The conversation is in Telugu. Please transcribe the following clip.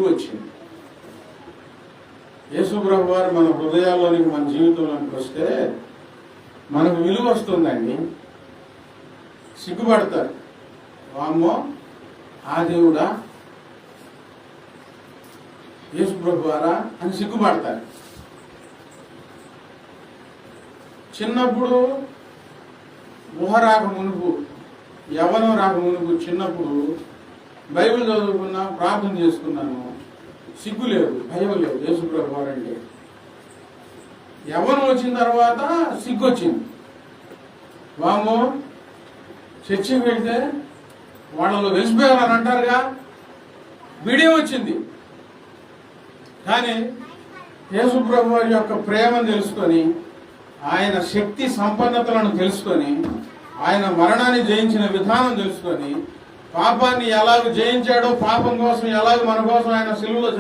వచ్చింది. యేసుప్రభు వారు మన హృదయాల్లోనికి, మన జీవితంలోనికి వస్తే మనకు విలువ వస్తుందండి. సిగ్గుపడతారు, వామ్మో ఆ దేవుడా, యేసుప్రభు వారా అని సిగ్గుపడతారు. చిన్నప్పుడు ఊహ రాక మునుపు, యవ్వనం రాక మునుపు, చిన్నప్పుడు బైబిల్ చదువుకున్నా, ప్రార్థన చేసుకున్నాను, సిగ్గు లేదు, భయం లేదు యేసుప్రభు వారంటే. యవ్వనం వచ్చిన తర్వాత సిగ్గు వచ్చింది. వామో చర్చికి వెళ్తే వాళ్ళలో వెలిసిపోయారని అంటారుగా, వీడియో వచ్చింది. కానీ యేసుప్రభు వారి యొక్క ప్రేమను తెలుసుకొని, ఆయన శక్తి సంపన్నతలను తెలుసుకొని, ఆయన మరణాన్ని జయించిన విధానం తెలుసుకొని, పాపాన్ని ఎలాగ జయించాడో, పాపం కోసం ఎలాగ మన కోసం ఆయన సిలువలో